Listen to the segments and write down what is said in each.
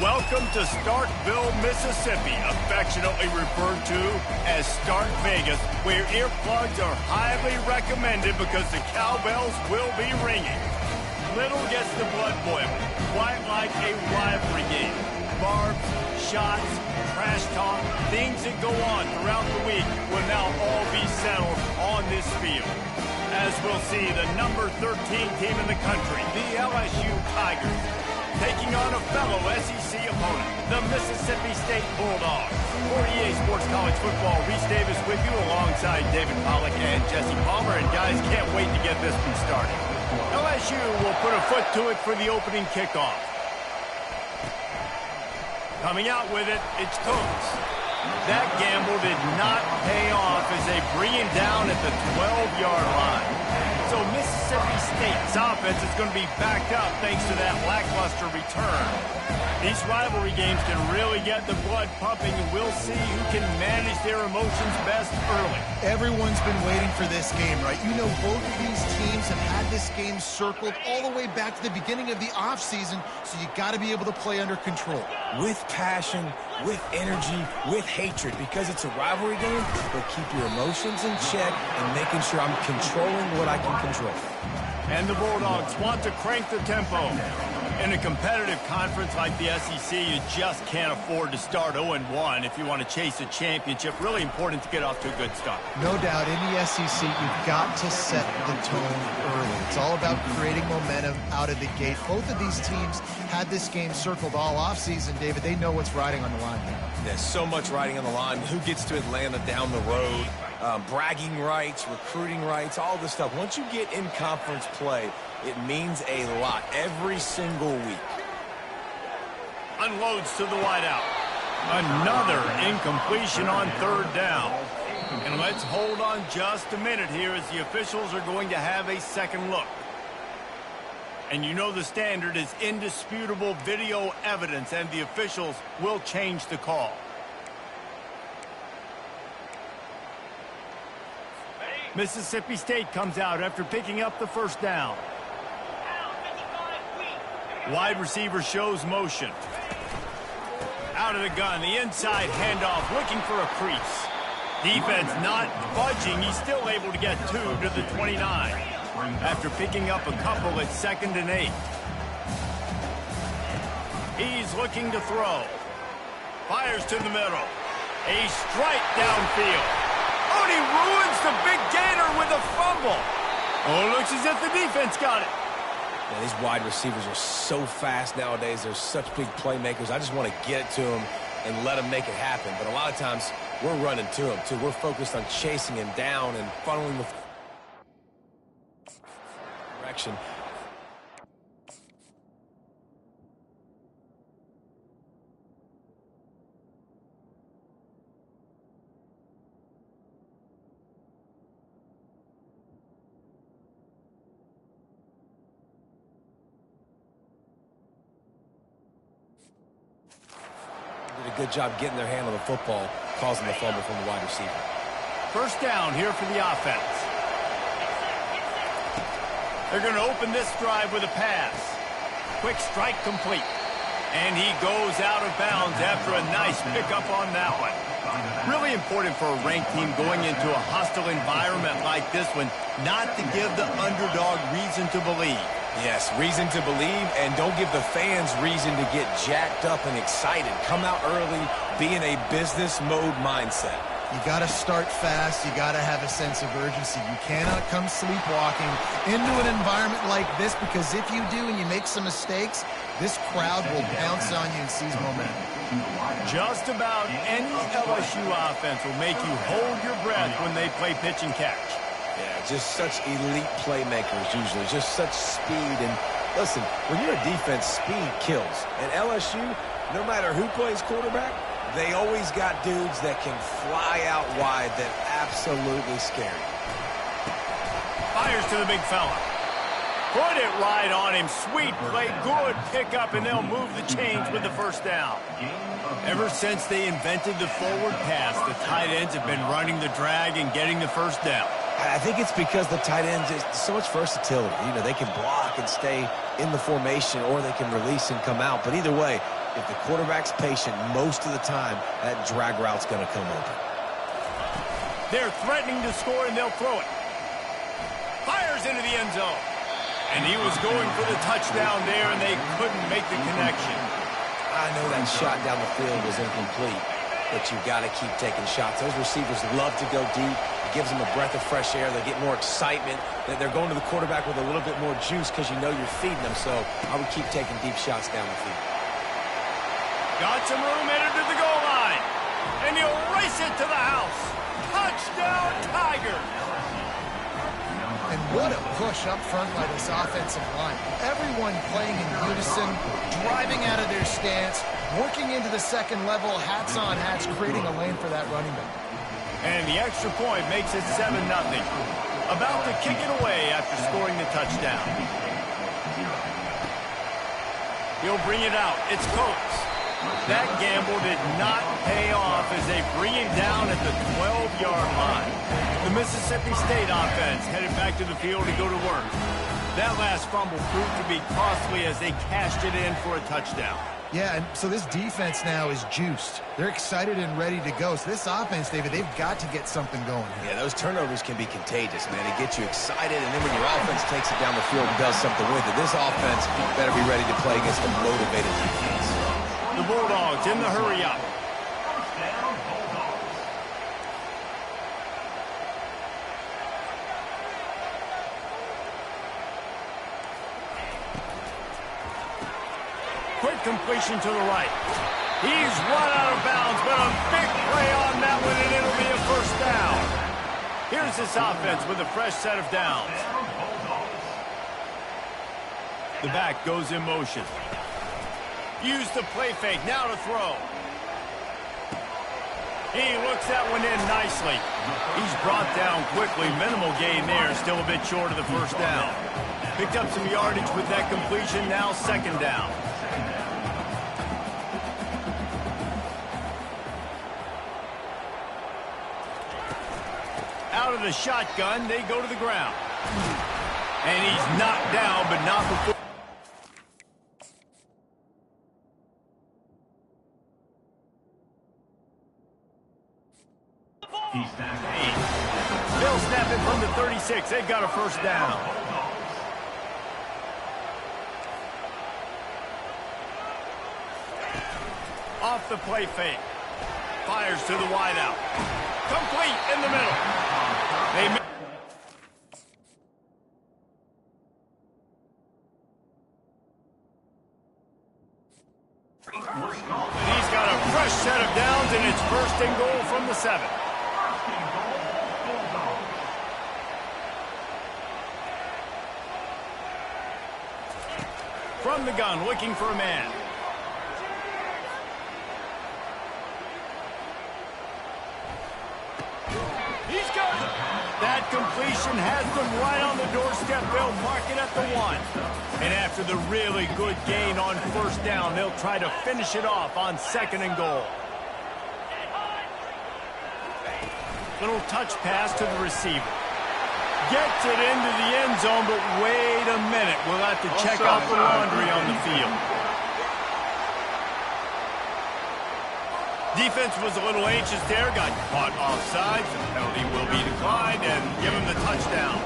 Welcome to Starkville, Mississippi, affectionately referred to as Stark Vegas, where earplugs are highly recommended because the cowbells will be ringing. Little gets the blood boiling, quite like a rivalry game. Barbs, shots, trash talk, things that go on throughout the week will now all be settled on this field. As we'll see, the number 13 team in the country, the LSU Tigers, taking on a fellow SEC opponent, the Mississippi State Bulldogs. For EA Sports College Football, Reese Davis with you alongside David Pollack and Jesse Palmer. And guys, can't wait to get this one started. LSU will put a foot to it for the opening kickoff. Coming out with it, it's Coates. That gamble did not pay off as they bring him down at the 12-yard line. So Mississippi State's offense is going to be backed up thanks to that lackluster return. These rivalry games can really get the blood pumping, and we'll see who can manage their emotions best early. Everyone's been waiting for this game, right? You know, both of these teams have had this game circled all the way back to the beginning of the offseason, so you got to be able to play under control. With passion, with energy, with hatred, because it's a rivalry game, but keep your emotions in check and making sure I'm controlling what I can control. And the Bulldogs want to crank the tempo. In a competitive conference like the SEC, you just can't afford to start 0-1 if you want to chase a championship. Really important to get off to a good start. No doubt, in the SEC, you've got to set the tone early. It's all about creating momentum out of the gate. Both of these teams had this game circled all offseason, David. They know what's riding on the line here. There's so much riding on the line. Who gets to Atlanta down the road? Bragging rights, recruiting rights, all this stuff. Once you get in conference play, it means a lot every single week. Unloads to the wideout. Another incompletion on third down. And let's hold on just a minute here as the officials are going to have a second look. And you know the standard is indisputable video evidence, and the officials will change the call. Mississippi State comes out after picking up the first down. Wide receiver shows motion. Out of the gun, the inside handoff, looking for a crease. Defense not budging. He's still able to get 2 to the 29. After picking up a couple at 2nd and 8. He's looking to throw. Fires to the middle. A strike downfield. Oh, and he ruins the big gainer with a fumble. Oh, it looks as if the defense got it. Yeah, these wide receivers are so fast nowadays. They're such big playmakers. I just want to get it to them and let them make it happen. But a lot of times, we're running to them, too. We're focused on chasing him down and funneling the direction. Good job getting their hand on the football, causing the fumble from the wide receiver. First down here for the offense. They're going to open this drive with a pass. Quick strike complete. And he goes out of bounds after a nice pickup on that one. Really important for a ranked team going into a hostile environment like this one, not to give the underdog reason to believe. Yes, reason to believe, and don't give the fans reason to get jacked up and excited. Come out early, be in a business mode mindset. You got to start fast. You got to have a sense of urgency. You cannot come sleepwalking into an environment like this, because if you do and you make some mistakes, this crowd will bounce on you and seize momentum. Just about any LSU offense will make you hold your breath when they play pitch and catch. Yeah, just such elite playmakers usually, just such speed. And listen, when you're a defense, speed kills. And LSU, no matter who plays quarterback, they always got dudes that can fly out wide that absolutely scare you. Fires to the big fella. Put it right on him. Sweet play, good pickup, and they'll move the chains with the first down. Ever since they invented the forward pass, the tight ends have been running the drag and getting the first down. I think it's because the tight ends, there's so much versatility. You know, they can block and stay in the formation, or they can release and come out. But either way, if the quarterback's patient most of the time, that drag route's going to come open. They're threatening to score, and they'll throw it. Fires into the end zone. And he was going for the touchdown there, and they couldn't make the connection. I know that shot down the field was incomplete, but you've got to keep taking shots. Those receivers love to go deep. It gives them a breath of fresh air. They get more excitement. They're going to the quarterback with a little bit more juice because you know you're feeding them. So I would keep taking deep shots down the field. Got some room headed to the goal line. And he'll race it to the house. Touchdown, Tigers! And what a push up front by this offensive line. Everyone playing in unison, driving out of their stance, working into the second level, hats on hats, creating a lane for that running back. And the extra point makes it 7-0. About to kick it away after scoring the touchdown. He'll bring it out. It's Coates. That gamble did not pay off as they bring him down at the 12-yard line. The Mississippi State offense headed back to the field to go to work. That last fumble proved to be costly as they cashed it in for a touchdown. Yeah, and so this defense now is juiced. They're excited and ready to go. So this offense, David, they've got to get something going here. Yeah, those turnovers can be contagious, man. They get you excited, and then when your offense takes it down the field and does something with it, this offense better be ready to play against a motivated defense. The Bulldogs in the hurry-up. Quick completion to the right. He's run out of bounds, but a big play on that one, and it'll be a first down. Here's this offense with a fresh set of downs. The back goes in motion. Use the play fake, now to throw. He looks that one in nicely. He's brought down quickly. Minimal gain there, still a bit short of the first down. Picked up some yardage with that completion, now second down. Out of the shotgun, they go to the ground. And he's knocked down, but not before. They'll snap it from the 36. They've got a first down. Off the play fake. Fires to the wideout. Complete in the middle. He's got a fresh set of downs, and it's first and goal from the 7. From the gun, looking for a man. He's got it. That completion has them right on the doorstep. They'll mark it at the 1. And after the really good gain on first down, they'll try to finish it off on second and goal. Little touch pass to the receiver. Gets it into the end zone, but wait a minute. We'll have to check out the laundry on the field. Defense was a little anxious there, got caught offside. The penalty will be declined and give him the touchdown.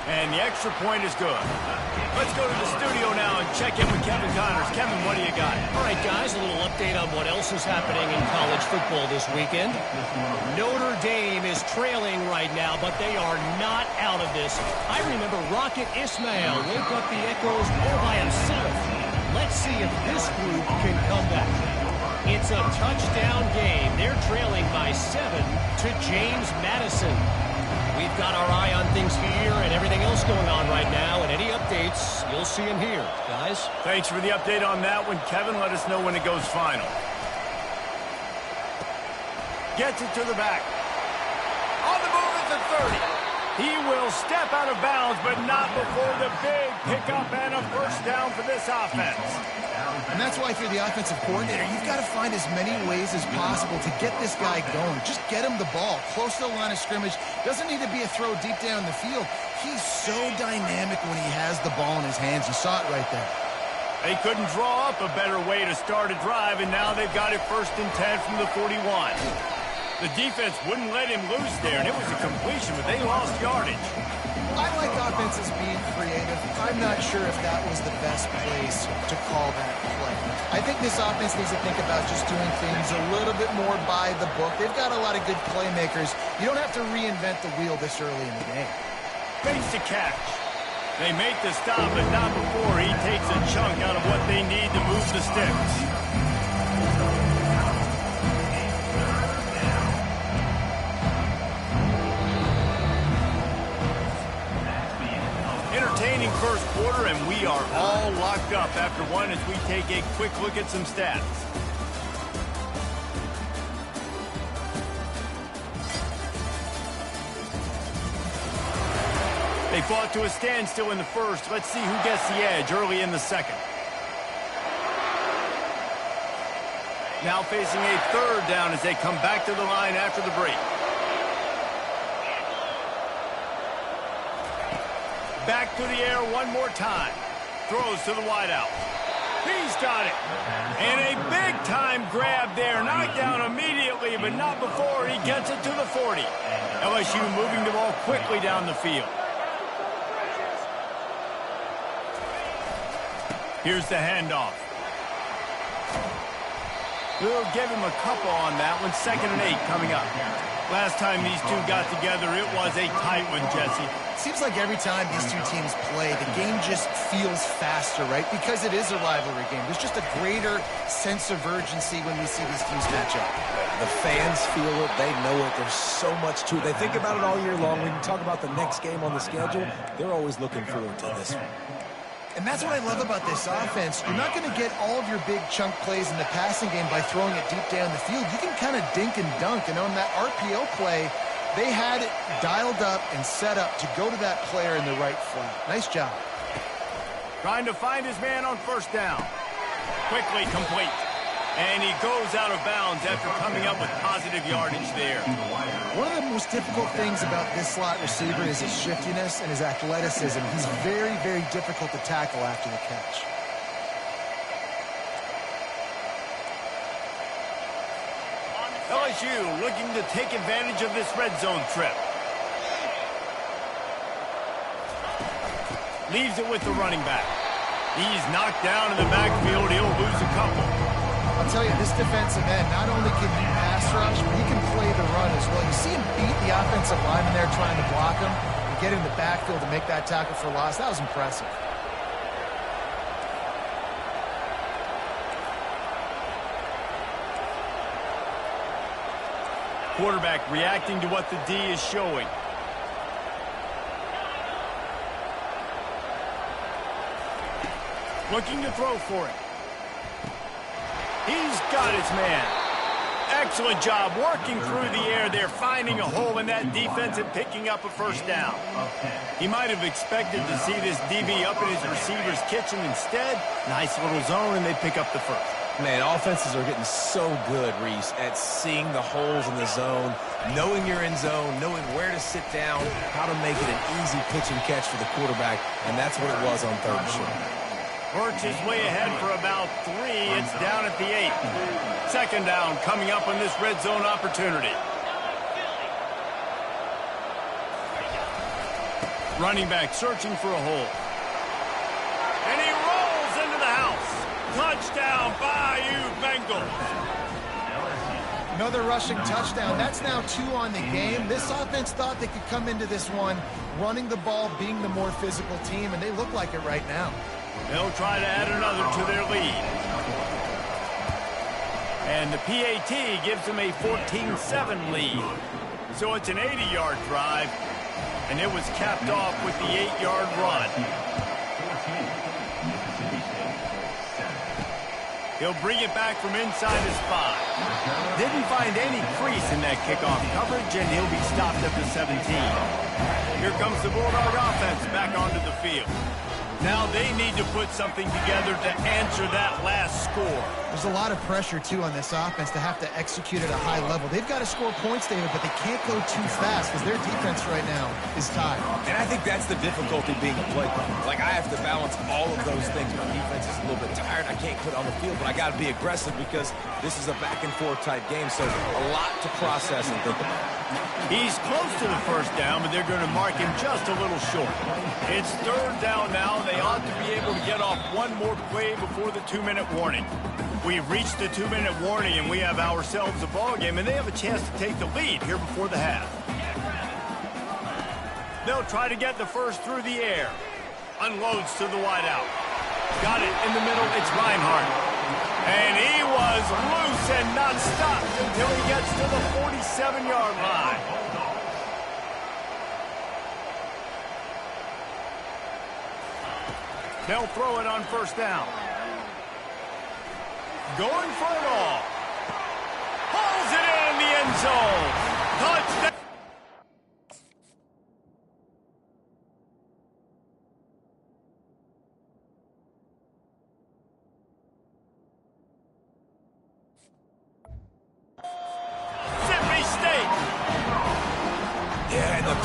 And the extra point is good. Let's go to the studio now and check in with Kevin Connors. Kevin, what do you got? All right, guys, a little update on what else is happening in college football this weekend. Notre Dame is trailing right now, but they are not out of this. I remember Rocket Ismail woke up the Echoes all by himself. Let's see if this group can come back. It's a touchdown game. They're trailing by 7 to James Madison. We've got our eye on things here and everything else going on right now, and any updates, you'll see them here, guys. Thanks for the update on that one, Kevin. Let us know when it goes final. Gets it to the back. On the move at the 30. He will step out of bounds, but not before the big pickup and a first down for this offense. And that's why if you're the offensive coordinator, you've got to find as many ways as possible to get this guy going. Just get him the ball close to the line of scrimmage. Doesn't need to be a throw deep down the field. He's so dynamic when he has the ball in his hands. You saw it right there. They couldn't draw up a better way to start a drive, and now they've got it 1st and 10 from the 41. The defense wouldn't let him loose there, and it was a completion, but they lost yardage. I like offenses being creative. I'm not sure if that was the best place to call that play. I think this offense needs to think about just doing things a little bit more by the book. They've got a lot of good playmakers. You don't have to reinvent the wheel this early in the game. Makes the catch. They make the stop, but not before he takes a chunk out of what they need to move the sticks. Entertaining first quarter, and we are all locked up after one as we take a quick look at some stats. They fought to a standstill in the first. Let's see who gets the edge early in the second. Now facing a 3rd down as they come back to the line after the break. Back to the air one more time. Throws to the wideout. He's got it. And a big-time grab there. Knocked down immediately, but not before he gets it to the 40. LSU moving the ball quickly down the field. Here's the handoff. We'll give him a couple on that one. 2nd and 8 coming up. Last time these two got together, it was a tight one, Jesse. Seems like every time these two teams play, the game just feels faster, right? Because it is a rivalry game. There's just a greater sense of urgency when we see these teams match up. The fans feel it. They know it. There's so much to it. They think about it all year long. When you talk about the next game on the schedule, they're always looking forward to this one. And that's what I love about this offense. You're not going to get all of your big chunk plays in the passing game by throwing it deep down the field. You can kind of dink and dunk. And on that RPO play, they had it dialed up and set up to go to that player in the right flat. Nice job. Trying to find his man on 1st down. Quickly complete. And he goes out of bounds after coming up with positive yardage there. One of the most difficult things about this slot receiver is his shiftiness and his athleticism. He's very, very difficult to tackle after the catch. LSU looking to take advantage of this red zone trip. Leaves it with the running back. He's knocked down in the backfield. He'll lose a couple. I'll tell you, this defensive end, not only can he pass rush, but he can play the run as well. You see him beat the offensive lineman there trying to block him and get in the backfield to make that tackle for loss. That was impressive. Quarterback reacting to what the D is showing. Looking to throw for it. He's got his man. Excellent job working through the air there, finding a hole in that defense and picking up a 1st down. He might have expected to see this DB up in his receiver's kitchen. Instead, nice little zone, and they pick up the 1st. Man, offenses are getting so good, Reese, at seeing the holes in the zone, knowing you're in zone, knowing where to sit down, how to make it an easy pitch and catch for the quarterback, and that's what it was on 3rd and short. Birch is way ahead for about 3. It's down at the 8. 2nd down coming up on this red zone opportunity. Running back searching for a hole. And he rolls into the house. Touchdown, Bayou Bengals. Another rushing touchdown. That's now 2 on the game. This offense thought they could come into this one running the ball, being the more physical team, and they look like it right now. They'll try to add another to their lead. And the PAT gives them a 14-7 lead. So it's an 80-yard drive, and it was capped off with the 8-yard run. He'll bring it back from inside his 5. Didn't find any crease in that kickoff coverage, and he'll be stopped at the 17. Here comes the Bulldog offense back onto the field. Now they need to put something together to answer that last score. There's a lot of pressure, too, on this offense to have to execute at a high level. They've got to score points, David, but they can't go too fast because their defense right now is tired. And I think that's the difficulty being a play caller. Like, I have to balance all of those things. My defense is a little bit tired. I can't put on the field, but I got to be aggressive because this is a back-and-forth type game, so a lot to process and think about. He's close to the first down, but they're going to mark him just a little short. It's third down now. They ought to be able to get off one more play before the 2-minute warning. We've reached the 2-minute warning, and we have ourselves a ball game, and they have a chance to take the lead here before the half. They'll try to get the first through the air. Unloads to the wideout. Got it in the middle. It's Reinhardt. And he was loose and not stopped until he gets to the 47-yard line. They'll throw it on first down. Going for it all. Hauls it in the end zone. Touchdown.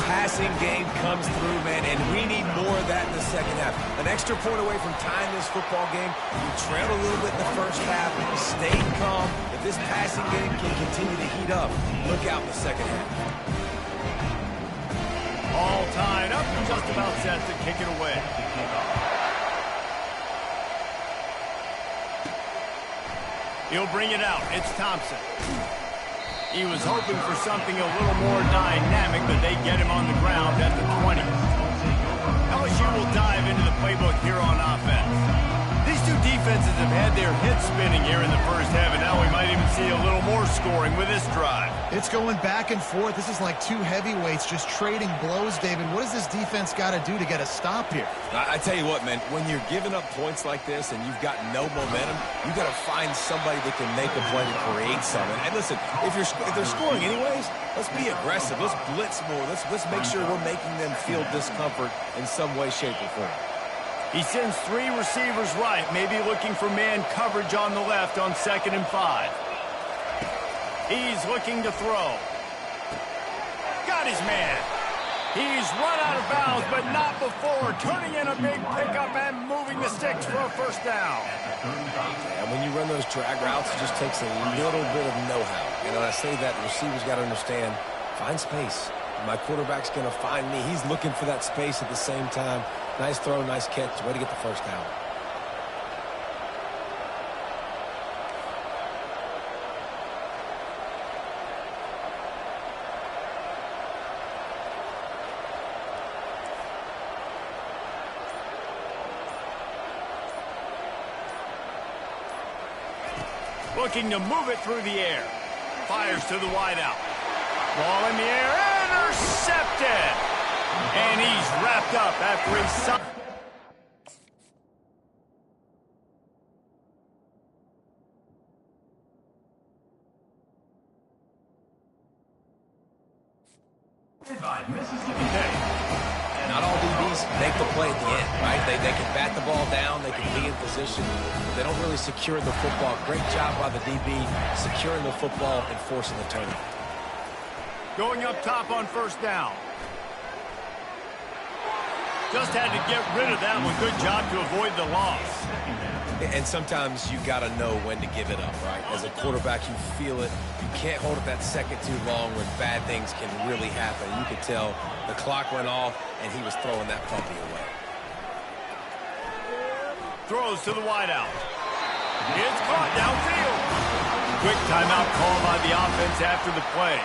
Passing game comes through, man, and we need more of that in the second half. An extra point away from tying this football game. We trailed a little bit in the first half, stayed calm. If this passing game can continue to heat up, look out in the second half. All tied up and just about set to kick it away. He'll bring it out. It's Thompson. He was hoping for something a little more dynamic, but they get him on the ground at the 20. LSU will dive into the playbook here on offense. These two defenses have had their heads spinning here in the first half, and now we might even see a little more scoring with this drive. It's going back and forth. This is like two heavyweights just trading blows, David. What does this defense got to do to get a stop here? I tell you what, man, when you're giving up points like this and you've got no momentum, you got to find somebody that can make a play to create something. And listen, if they're scoring anyways, let's be aggressive. Let's blitz more. Let's make sure we're making them feel discomfort in some way, shape, or form. He sends three receivers right, maybe looking for man coverage on the left on 2nd and 5. He's looking to throw. Got his man. He's run out of bounds, but not before. Turning in a big pickup and moving the sticks for a first down. And when you run those drag routes, it just takes a little bit of know-how. And when I say that, the receiver's got to understand, find space. My quarterback's going to find me. He's looking for that space at the same time. Nice throw, nice catch. Way to get the first down. Looking to move it through the air. Fires to the wideout. Ball in the air, intercepted. And he's wrapped up after he stopped. Mississippi State. Not all DBs make the play at the end, right? They can bat the ball down, they can be in position, but they don't really secure the football. Great job by the DB securing the football and forcing the turnover. Going up top on first down. Just had to get rid of that one. Good job to avoid the loss. And sometimes you got to know when to give it up, right? As a quarterback, you feel it. You can't hold it that second too long when bad things can really happen. You could tell the clock went off, and he was throwing that puppy away. Throws to the wideout. It's caught downfield. Quick timeout call by the offense after the play.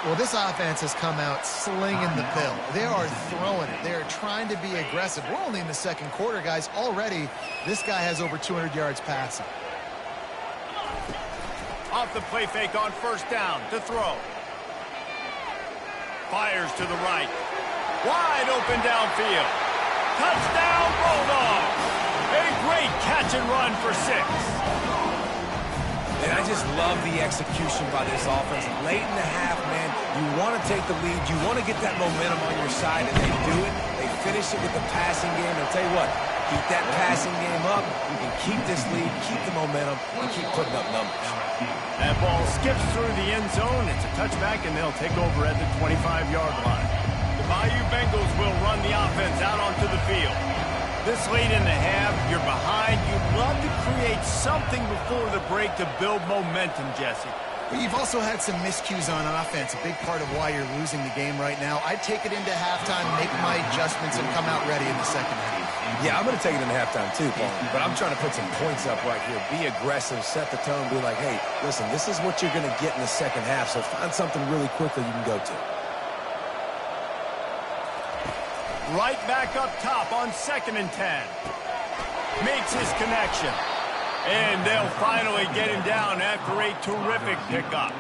Well, this offense has come out slinging the pill. They are throwing it. They are trying to be aggressive. We're only in the second quarter, guys. Already, this guy has over 200 yards passing. Off the play fake on first down to throw. Fires to the right. Wide open downfield. Touchdown, Bulldogs. A great catch and run for 6. And I just love the execution by this offense. Late in the half, man, you want to take the lead. You want to get that momentum on your side, and they do it. They finish it with the passing game. I'll tell you what, keep that passing game up. You can keep this lead, keep the momentum, and keep putting up numbers. That ball skips through the end zone. It's a touchback, and they'll take over at the 25-yard line. The Bayou Bengals will run the offense out onto the field. This late in the half, you're behind. You'd love to create something before the break to build momentum, Jesse. But you've also had some miscues on offense, a big part of why you're losing the game right now. I'd take it into halftime, make my adjustments, and come out ready in the second half. Yeah, I'm going to take it into halftime too, Paul. But I'm trying to put some points up right here. Be aggressive, set the tone, be like, hey, listen, this is what you're going to get in the second half, so find something really quickly you can go to. Right back up top on 2nd and 10. Makes his connection. And they'll finally get him down after a terrific pickup.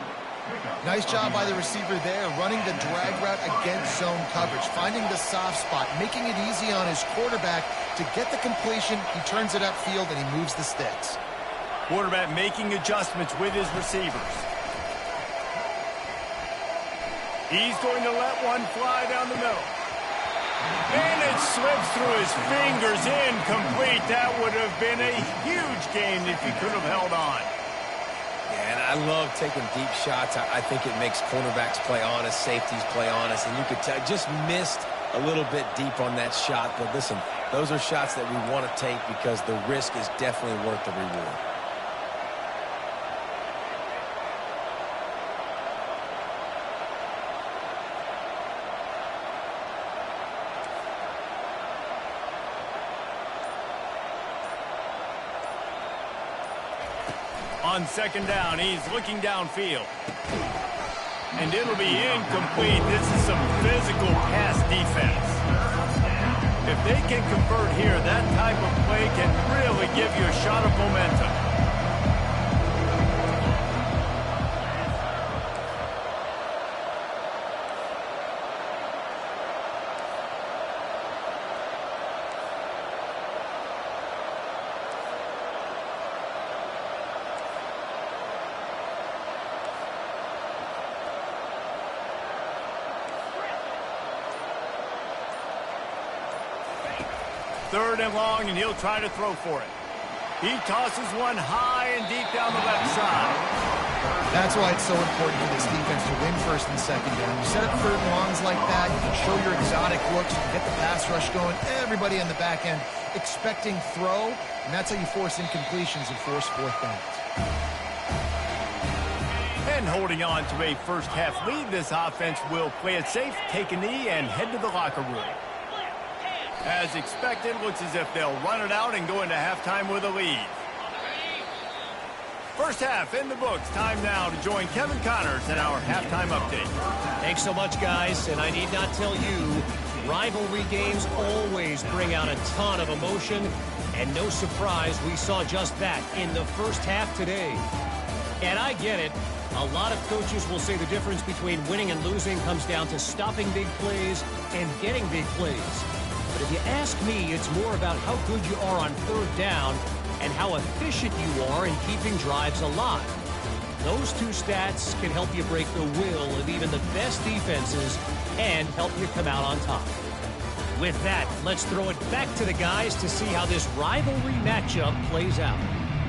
Nice job by the receiver there, running the drag route against zone coverage, finding the soft spot, making it easy on his quarterback to get the completion. He turns it upfield, and he moves the sticks. Quarterback making adjustments with his receivers. He's going to let one fly down the middle. And it slips through his fingers, incomplete. That would have been a huge gain if he could have held on. Yeah, and I love taking deep shots. I think it makes cornerbacks play honest, safeties play honest, and you could tell just missed a little bit deep on that shot. But listen, those are shots that we want to take because the risk is definitely worth the reward. On 2nd down, he's looking downfield. And it'll be incomplete. This is some physical pass defense. If they can convert here, that type of play can really give you a shot of momentum. Third and long, and he'll try to throw for it. He tosses one high and deep down the left side. That's why it's so important for this defense to win 1st and 2nd down. You set up 3rd and longs like that, you can show your exotic looks, you can get the pass rush going, everybody on the back end expecting throw, and that's how you force incompletions and force 4th downs. And holding on to a first-half lead, this offense will play it safe, take a knee, and head to the locker room. As expected, looks as if they'll run it out and go into halftime with a lead. First half in the books. Time now to join Kevin Connors in our halftime update. Thanks so much, guys. And I need not tell you, rivalry games always bring out a ton of emotion. And no surprise, we saw just that in the first half today. And I get it. A lot of coaches will say the difference between winning and losing comes down to stopping big plays and getting big plays. But if you ask me, it's more about how good you are on 3rd down and how efficient you are in keeping drives alive. Those two stats can help you break the will of even the best defenses and help you come out on top. With that, let's throw it back to the guys to see how this rivalry matchup plays out.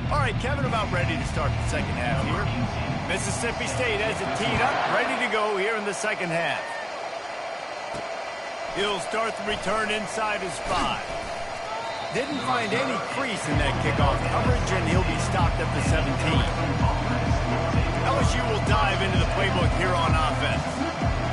All right, Kevin, about ready to start the second half here. Mississippi State has it teed up, ready to go here in the second half. He'll start the return inside his 5. Didn't find any crease in that kickoff coverage, and he'll be stopped at the 17. LSU will dive into the playbook here on offense.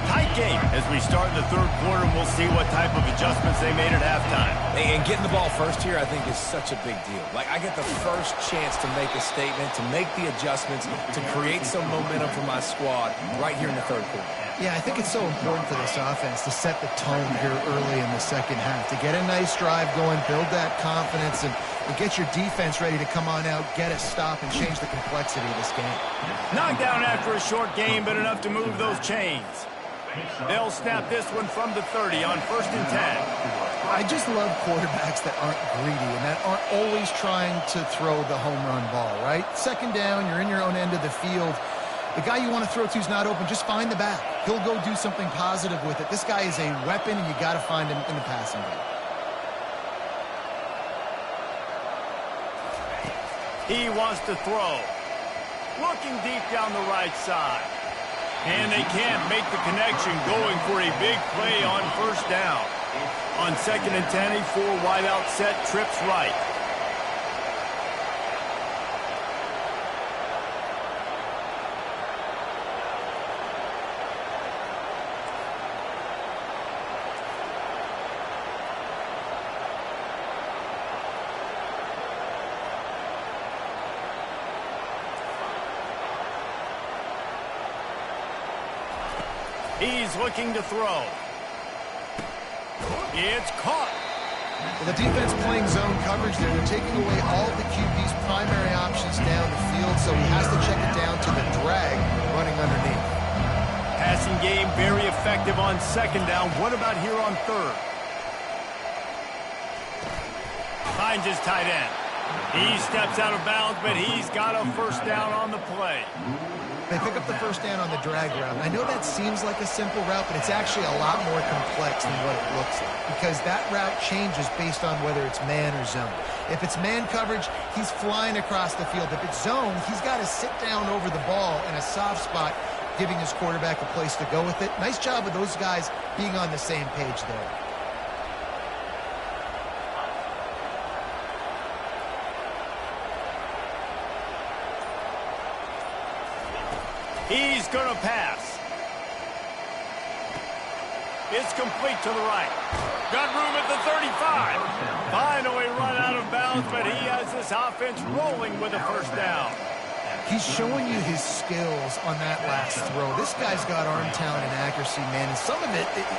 Tight game as we start the 3rd quarter, and we'll see what type of adjustments they made at halftime. And getting the ball first here, I think, is such a big deal. Like, I get the first chance to make a statement, to make the adjustments, to create some momentum for my squad right here in the 3rd quarter. Yeah, I think it's so important for this offense to set the tone here early in the second half, to get a nice drive going, build that confidence, and get your defense ready to come on out, get a stop, and change the complexity of this game. Knocked down after a short game, but enough to move those chains. They'll snap this one from the 30 on 1st and 10. I just love quarterbacks that aren't greedy and that aren't always trying to throw the home run ball, right? 2nd down, you're in your own end of the field. the guy you want to throw to is not open, just find the back. He'll go do something positive with it. This guy is a weapon, and you got to find him in the passing game. He wants to throw. Looking deep down the right side. And they can't make the connection, going for a big play on first down. On 2nd and 10, a 4 wideout set, trips right. He's looking to throw. It's caught. Well, the defense playing zone coverage there. They're taking away all the QB's primary options down the field, so he has to check it down to the drag running underneath. Passing game very effective on 2nd down. What about here on 3rd? Finds his tight end. He steps out of bounds, but he's got a first down on the play. They pick up the first down on the drag route. I know that seems like a simple route, but it's actually a lot more complex than what it looks like, because that route changes based on whether it's man or zone. If it's man coverage, he's flying across the field. If it's zone, he's got to sit down over the ball in a soft spot, giving his quarterback a place to go with it. Nice job of those guys being on the same page there. He's going to pass. It's complete to the right. Got room at the 35. Finally run out of bounds, but he has this offense rolling with a first down. He's showing you his skills on that last throw. This guy's got arm talent and accuracy, man, and some of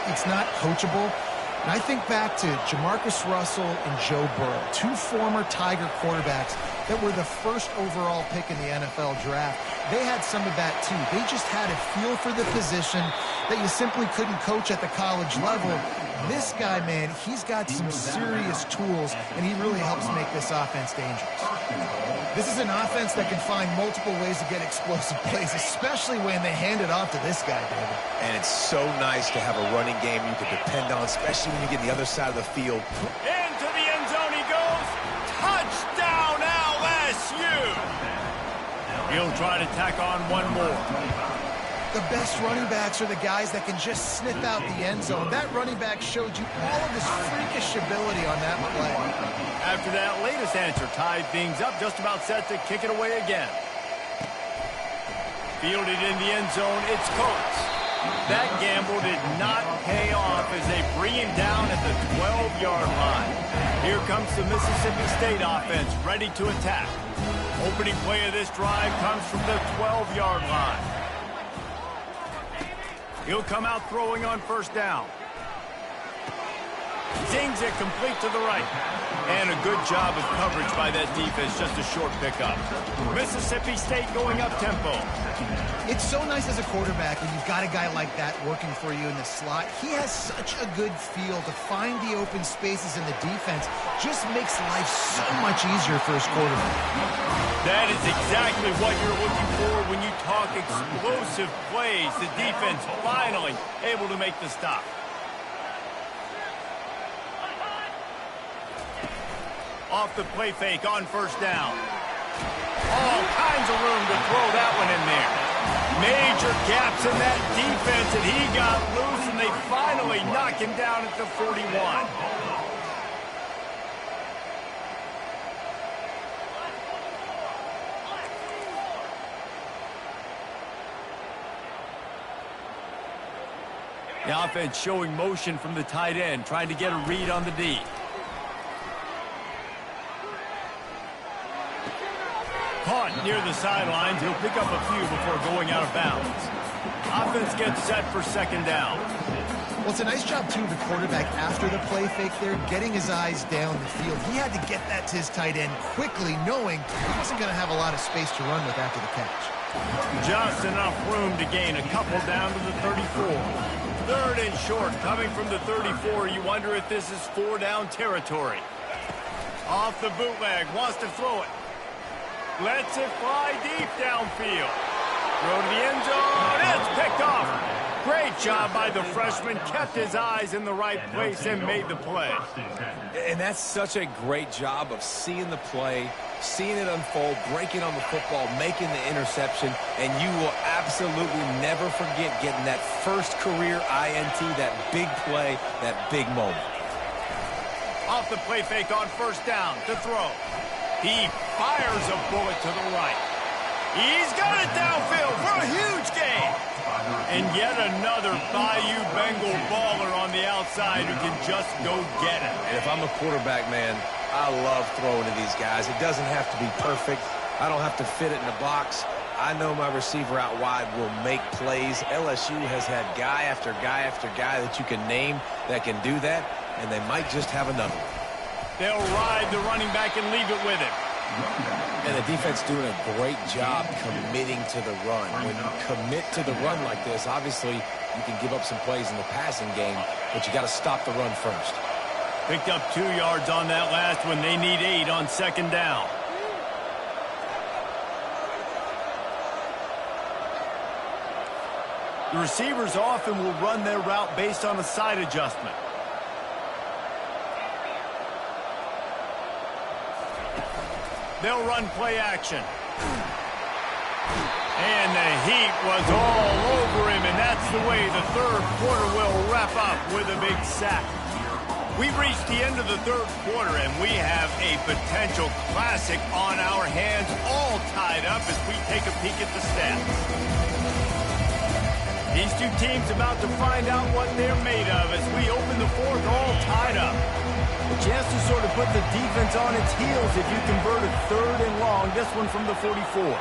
it's not coachable. And I think back to Jamarcus Russell and Joe Burrow, 2 former Tiger quarterbacks that were the first overall pick in the NFL draft. They had some of that too. They just had a feel for the position that you simply couldn't coach at the college level. This guy, man, he's got some serious tools, and he really helps make this offense dangerous. This is an offense that can find multiple ways to get explosive plays, especially when they hand it off to this guy, David. And it's so nice to have a running game you can depend on, especially when you get on the other side of the field. Into the end zone he goes. Touchdown, LSU! He'll try to tack on one more. The best running backs are the guys that can just sniff out the end zone. That running back showed you all of his freakish ability on that play. After that latest answer, tied things up, just about set to kick it away again. Fielded in the end zone, it's Coates. That gamble did not pay off as they bring him down at the 12-yard line. Here comes the Mississippi State offense, ready to attack. Opening play of this drive comes from the 12-yard line. He'll come out throwing on first down. Zings it complete to the right. And a good job of coverage by that defense, just a short pickup. Mississippi State going up-tempo. It's so nice as a quarterback when you've got a guy like that working for you in the slot. He has such a good feel to find the open spaces in the defense. Just makes life so much easier for his quarterback. That is exactly what you're looking for when you talk explosive plays. The defense finally able to make the stop. Off the play fake on first down. All kinds of room to throw that one in there. Major gaps in that defense, and he got loose, and they finally knock him down at the 41. The offense showing motion from the tight end, trying to get a read on the D. Caught near the sidelines. He'll pick up a few before going out of bounds. Offense gets set for second down. Well, it's a nice job, too, of the quarterback after the play fake there, getting his eyes down the field. He had to get that to his tight end quickly, knowing he wasn't going to have a lot of space to run with after the catch. Just enough room to gain a couple down to the 34. Third and short, coming from the 34. You wonder if this is 4-down territory. Off the bootleg, wants to throw it. Lets it fly deep downfield. Throw to the end zone. It's picked off. Great job by the freshman. Kept his eyes in the right place and made the play. And that's such a great job of seeing the play, seeing it unfold, breaking on the football, making the interception, and you will absolutely never forget getting that first career INT, that big play, that big moment. Off the play fake on first down to throw. He fires a bullet to the right. He's got it downfield for a huge gain. And yet another Bayou Bengal baller on the outside who can just go get it. And if I'm a quarterback, man, I love throwing to these guys. It doesn't have to be perfect. I don't have to fit it in a box. I know my receiver out wide will make plays. LSU has had guy after guy after guy that you can name that can do that, and they might just have another one. They'll ride the running back and leave it with him. And the defense doing a great job committing to the run. When you commit to the run like this, obviously you can give up some plays in the passing game, but you got to stop the run first. Picked up 2 yards on that last one. They need 8 on second down. The receivers often will run their route based on a side adjustment. They'll run play action. And the heat was all over him, and that's the way the third quarter will wrap up with a big sack. We've reached the end of the third quarter, and we have a potential classic on our hands, all tied up as we take a peek at the stats. These two teams about to find out what they're made of as we open the fourth all tied up. A chance to sort of put the defense on its heels if you convert a third and long, this one from the 44.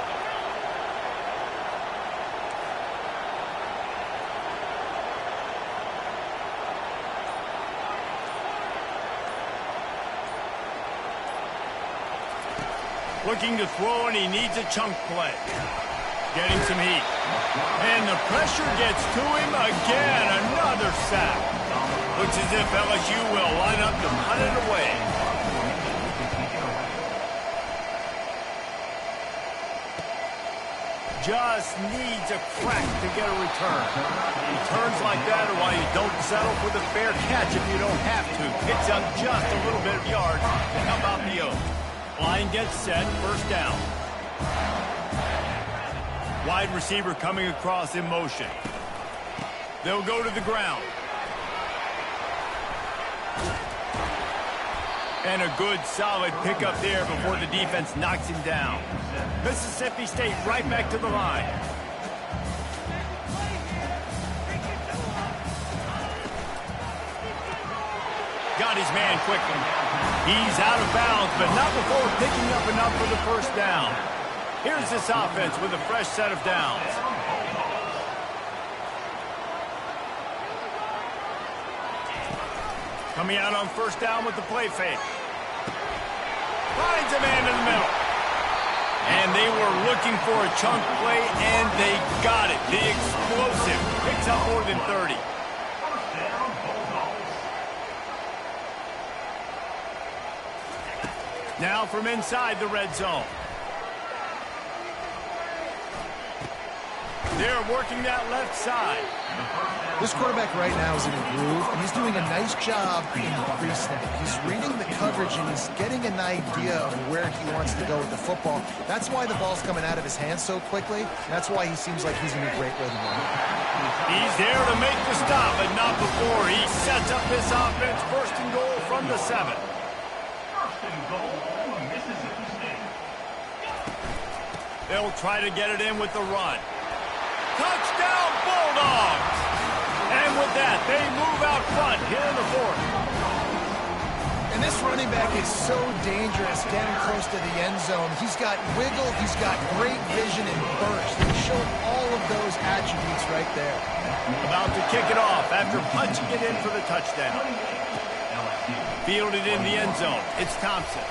Looking to throw, and he needs a chunk play. Getting some heat. And the pressure gets to him again. Another sack. Looks as if LSU will line up to punt it away. Just needs a crack to get a return. Returns like that are why you don't settle for the fair catch if you don't have to. Picks up just a little bit of yards. And how about the oath? Line gets set, first down. Wide receiver coming across in motion. They'll go to the ground. And a good, solid pickup there before the defense knocks him down. Mississippi State right back to the line. Got his man quickly. He's out of bounds, but not before picking up enough for the first down. Here's this offense with a fresh set of downs. Coming out on first down with the play fake. Finds a man in the middle. And they were looking for a chunk play, and they got it. The explosive picks up more than 30. Now from inside the red zone. They're working that left side. This quarterback right now is in a groove, and he's doing a nice job in the pre-snap. He's reading the coverage, and he's getting an idea of where he wants to go with the football. That's why the ball's coming out of his hands so quickly. That's why he seems like he's in a great rhythm. He's there to make the stop, but not before. He sets up this offense, first and goal from the 7. They'll try to get it in with the run. Touchdown, Bulldogs! And with that, they move out front here in the fourth. And this running back is so dangerous getting close to the end zone. He's got wiggle, he's got great vision and burst. He showed all of those attributes right there. About to kick it off after punching it in for the touchdown. Fielded in the end zone. It's Thompson.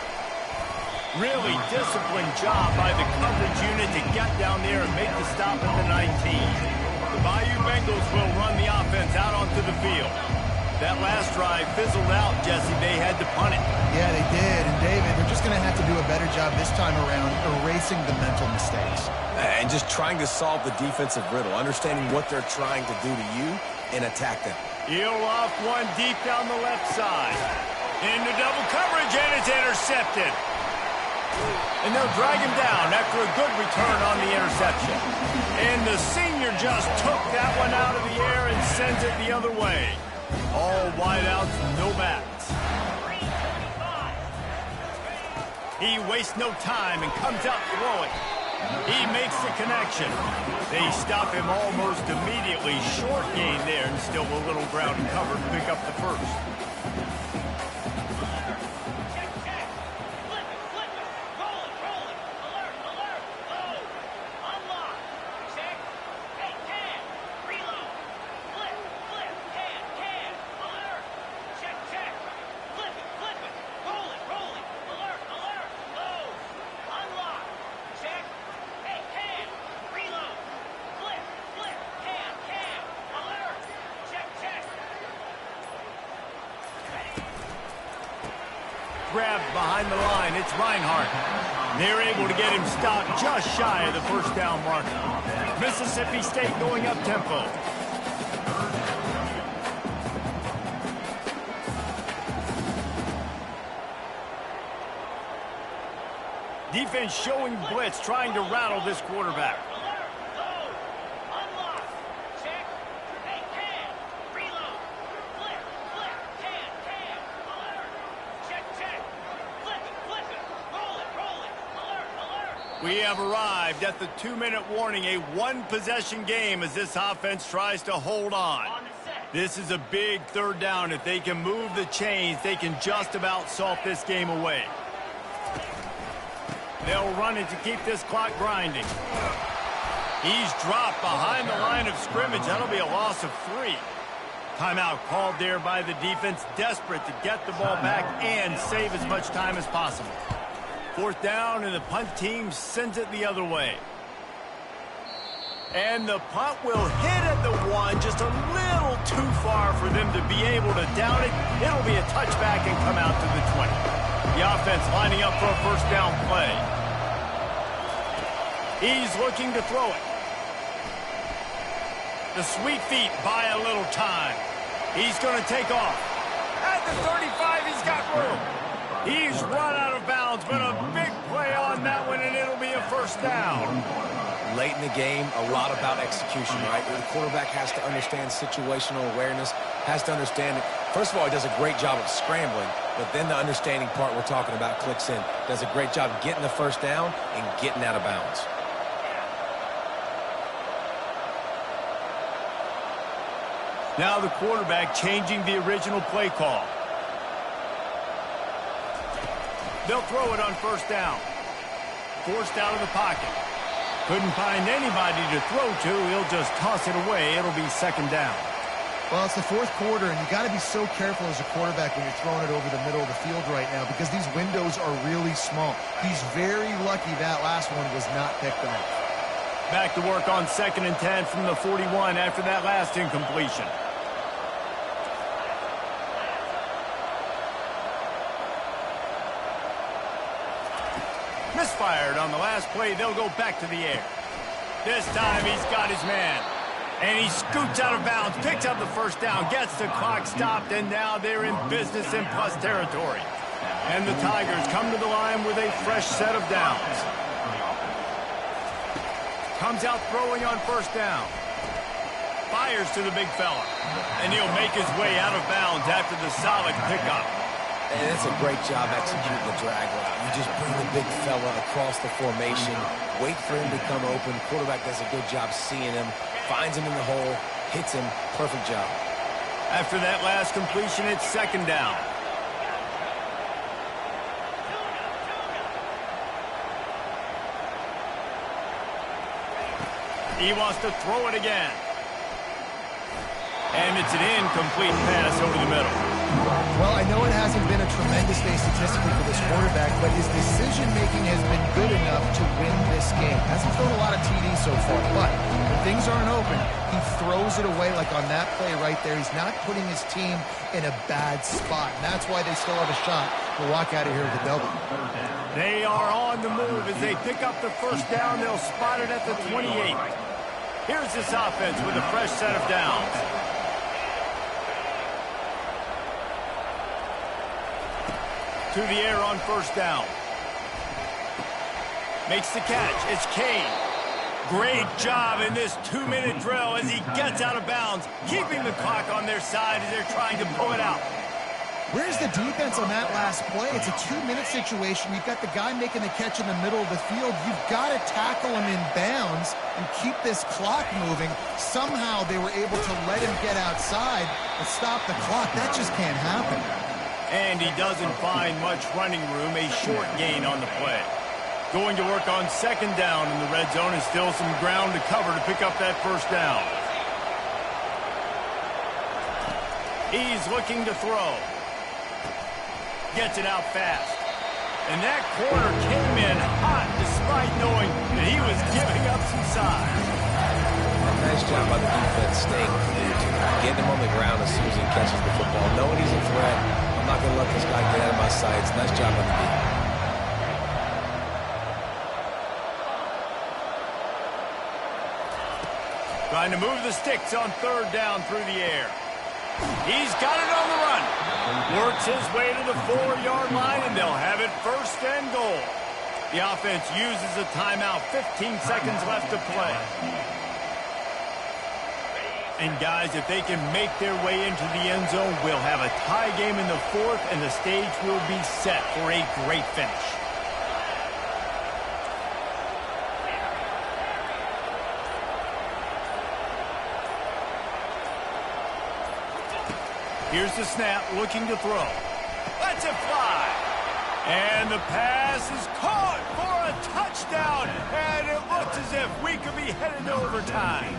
Really disciplined job by the coverage unit to get down there and make the stop at the 19. The Bayou Bengals will run the offense out onto the field. That last drive fizzled out, Jesse. They had to punt it. Yeah, they did. And David, they're just going to have to do a better good job this time around erasing the mental mistakes. And just trying to solve the defensive riddle, understanding what they're trying to do to you and attack them. He'll off one deep down the left side. Into double coverage, and it's intercepted. And they'll drag him down after a good return on the interception. And the senior just took that one out of the air and sends it the other way. All wideouts, no backs. He wastes no time and comes out throwing. He makes the connection. They stop him almost immediately. Short gain there, and still a little ground cover to pick up the first. Grabbed behind the line. It's Reinhardt. They're able to get him stopped just shy of the first down marker. Mississippi State going up tempo. Defense showing blitz, trying to rattle this quarterback. We have arrived at the 2-minute warning, a one-possession game as this offense tries to hold on. This is a big third down. If they can move the chains, they can just about salt this game away. They'll run it to keep this clock grinding. He's dropped behind the line of scrimmage. That'll be a loss of 3. Timeout called there by the defense, desperate to get the ball back and save as much time as possible. 4th down, and the punt team sends it the other way. And the punt will hit at the 1, just a little too far for them to be able to down it. It'll be a touchback and come out to the 20. The offense lining up for a first down play. He's looking to throw it. The sweet feet buy a little time. He's going to take off. At the 35, he's got room. He's run out of bounds, but a big play on that one, and it'll be a first down. Late in the game, a lot about execution, right? The quarterback has to understand situational awareness, has to understand it. First of all, he does a great job of scrambling, but then the understanding part we're talking about clicks in. Does a great job getting the first down and getting out of bounds. Now the quarterback changing the original play call. They'll throw it on first down. Forced out of the pocket. Couldn't find anybody to throw to. He'll just toss it away. It'll be second down. Well, it's the 4th quarter, and you got to be so careful as a quarterback when you're throwing it over the middle of the field right now because these windows are really small. He's very lucky that last one was not picked off. Back to work on 2nd and 10 from the 41 after that last incompletion. Misfired on the last play. They'll go back to the air. This time he's got his man. And he scoots out of bounds, picks up the first down, gets the clock stopped, and now they're in business in plus territory. And the Tigers come to the line with a fresh set of downs. Comes out throwing on first down. Fires to the big fella. And he'll make his way out of bounds after the solid pickup. And it's a great job executing the drag route. You just bring the big fella across the formation, wait for him to come open. Quarterback does a good job seeing him, finds him in the hole, hits him. Perfect job. After that last completion, it's second down. He wants to throw it again. And it's an incomplete pass over the middle. Well, I know it hasn't been a tremendous day statistically for this quarterback, but his decision-making has been good enough to win this game. Hasn't thrown a lot of TDs so far, but when things aren't open, he throws it away like on that play right there. He's not putting his team in a bad spot, and that's why they still have a shot to walk out of here with a W. They are on the move as they pick up the first down. They'll spot it at the 28. Here's this offense with a fresh set of downs. To the air on first down. Makes the catch. It's Kane. Great job in this 2-minute drill as he gets out of bounds, keeping the clock on their side as they're trying to pull it out. Where's the defense on that last play? It's a 2-minute situation. You've got the guy making the catch in the middle of the field. You've got to tackle him in bounds and keep this clock moving. Somehow they were able to let him get outside and stop the clock. That just can't happen. And he doesn't find much running room, a short gain on the play. Going to work on second down in the red zone and still some ground to cover to pick up that first down. He's looking to throw. Gets it out fast. And that corner came in hot despite knowing that he was giving up some size. Nice job by the defense staying glued to him, getting him on the ground as soon as he catches the football. Knowing he's a threat, I'm not going to let this guy get out of my sights. Nice job by the defense. Trying to move the sticks on third down through the air. He's got it on the run. Works his way to the 4-yard line, and they'll have it first and goal. The offense uses a timeout. 15 seconds left to play. And, guys, if they can make their way into the end zone, we'll have a tie game in the fourth, and the stage will be set for a great finish. Here's the snap, looking to throw. Lets it fly. And the pass is caught for a touchdown. And it looks as if we could be headed to overtime.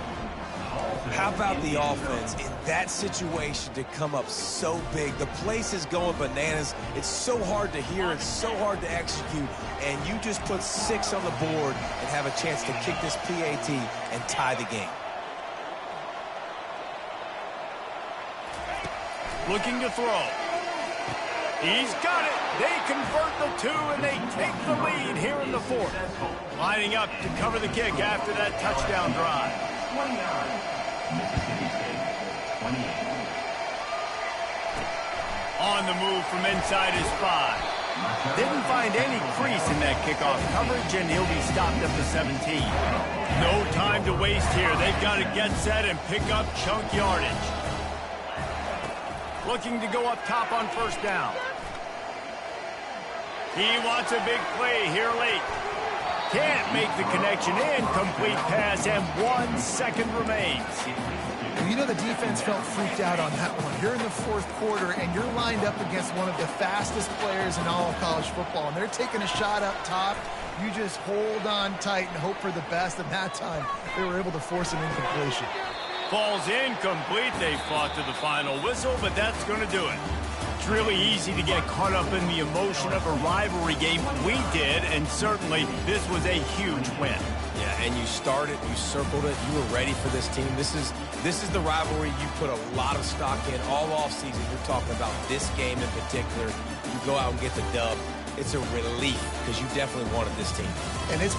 How about the offense in that situation to come up so big? The place is going bananas. It's so hard to hear. It's so hard to execute. And you just put 6 on the board and have a chance to kick this PAT and tie the game. Looking to throw. He's got it. They convert the 2, and they take the lead here in the fourth. Lining up to cover the kick after that touchdown drive. On the move from inside his 5. Didn't find any crease in that kickoff coverage, and he'll be stopped at the 17. No time to waste here. They've got to get set and pick up chunk yardage. Looking to go up top on first down. He wants a big play here late. Can't make the connection. Incomplete pass, and 1 second remains. You know the defense felt freaked out on that one. You're in the fourth quarter, and you're lined up against one of the fastest players in all of college football, and they're taking a shot up top. You just hold on tight and hope for the best, and that time they were able to force an incompletion. Falls incomplete. They fought to the final whistle, but that's going to do it. It's really easy to get caught up in the emotion of a rivalry game. We did, and certainly this was a huge win. Yeah, and you started, you circled it, you were ready for this team. This is the rivalry you put a lot of stock in all offseason. You're talking about this game in particular. You go out and get the dub. It's a relief because you definitely wanted this team. And it's